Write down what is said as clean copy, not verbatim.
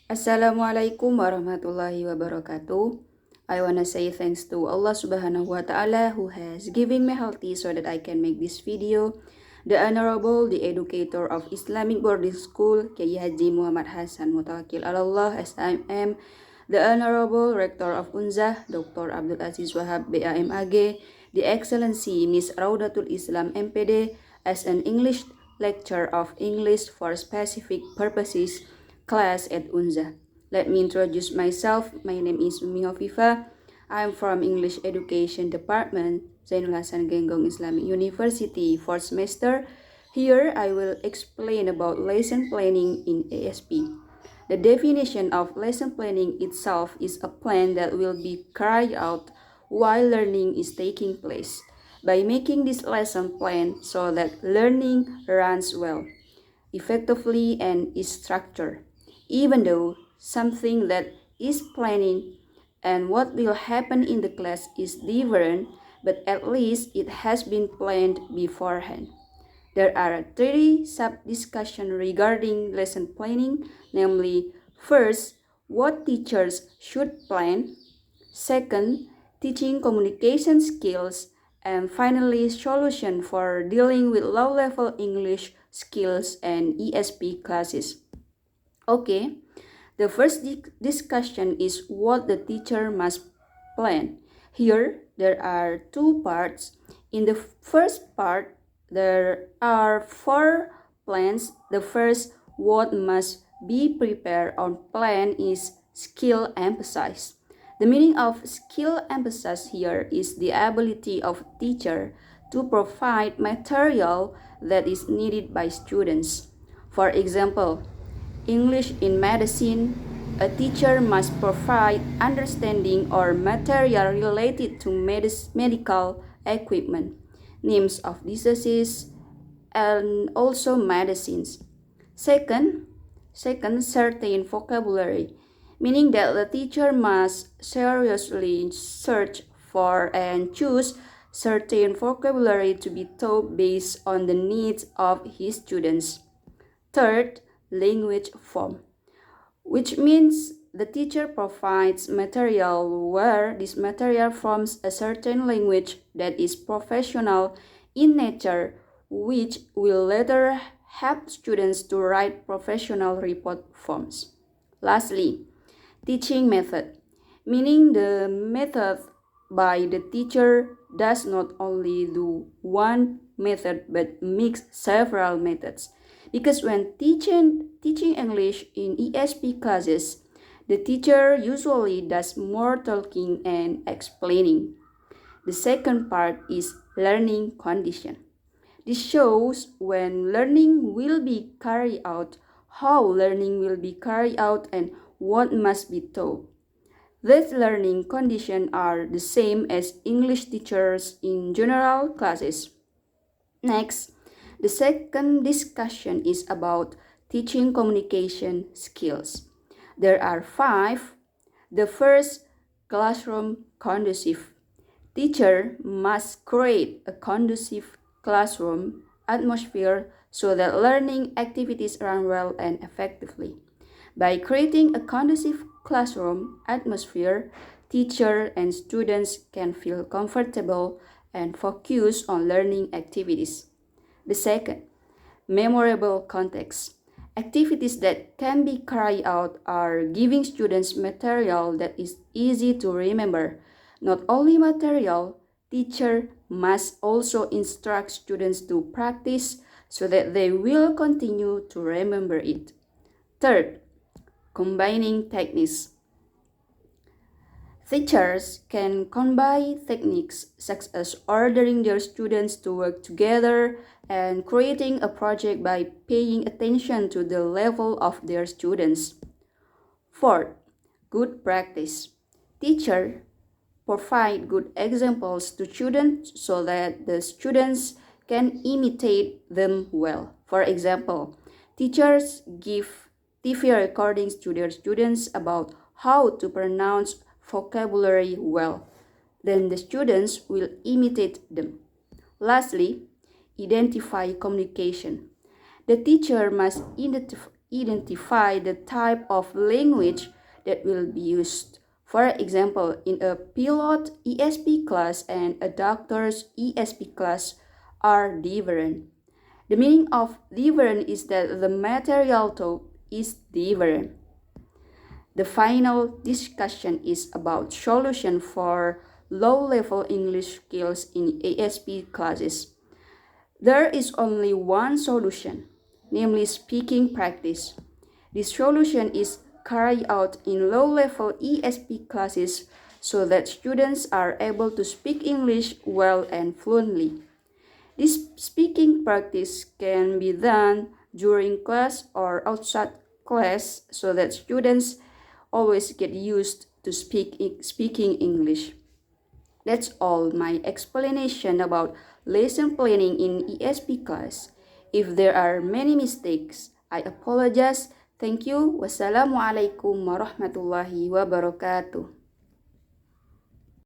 Assalamualaikum warahmatullahi wabarakatuh. I wanna say thanks to Allah Subhanahu wa Ta'ala who has given me healthy so that I can make this video. The Honorable, the Educator of Islamic Boarding School, Kiai Haji Muhammad Hasan Mutawakil Allah SIM, the Honorable Rector of Unzah, Dr. Abdul Aziz Wahab BAMAG, the Excellency Miss Rauhdatul Islam MPD, as an English lecturer of English for specific purposes, class at Unzah. Let me introduce myself. My name is Umi Hofifa. I am from English Education Department, Zainul Hasan Genggong Islamic University, 4th semester. Here I will explain about lesson planning in ASP. The definition of lesson planning itself is a plan that will be carried out while learning is taking place. By making this lesson plan so that learning runs well, effectively, and is structured, even though something that is planning and what will happen in the class is different, but at least it has been planned beforehand. There are three sub-discussions regarding lesson planning, namely, first, what teachers should plan, second, teaching communication skills, and finally, solution for dealing with low-level English skills and ESP classes. Okay, the first discussion is what the teacher must plan. Here, there are two parts. In the first part, there are four plans. The first, what must be prepared on plan is skill emphasized. The meaning of skill emphasis here is the ability of teacher to provide material that is needed by students. For example, English in medicine, a teacher must provide understanding or material related to medical equipment, names of diseases, and also medicines. Second, certain vocabulary, meaning that the teacher must seriously search for and choose certain vocabulary to be taught based on the needs of his students. Third, language form, which means the teacher provides material where this material forms a certain language that is professional in nature, which will later help students to write professional report forms. Lastly, teaching method, meaning the method by the teacher does not only do one method but mix several methods. Because when teaching English in ESP classes, the teacher usually does more talking and explaining. The second part is learning condition. This shows when learning will be carried out, how learning will be carried out, and what must be taught. These learning conditions are the same as English teachers in general classes. Next, the second discussion is about teaching communication skills. There are 5. The first, classroom conducive. Teacher must create a conducive classroom atmosphere so that learning activities run well and effectively. By creating a conducive classroom atmosphere, teacher and students can feel comfortable and focus on learning activities. The second, memorable context. Activities that can be carried out are giving students material that is easy to remember. Not only material, teacher must also instruct students to practice so that they will continue to remember it. Third, combining techniques. Teachers can combine techniques such as ordering their students to work together and creating a project by paying attention to the level of their students. Fourth, good practice. Teacher provide good examples to students so that the students can imitate them well. For example, teachers give TV recordings to their students about how to pronounce vocabulary well. Then the students will imitate them. Lastly, identify communication. The teacher must identify the type of language that will be used. For example, in a pilot ESP class and a doctor's ESP class are different. The meaning of different is that the material taught is different. The final discussion is about solution for low-level English skills in ASP classes. There is only one solution, namely speaking practice. This solution is carried out in low-level ESP classes so that students are able to speak English well and fluently. This speaking practice can be done during class or outside class so that students always get used to speaking English. That's all my explanation about lesson planning in ESP class. If there are many mistakes, I apologize. Thank you. Wassalamualaikum warahmatullahi wabarakatuh.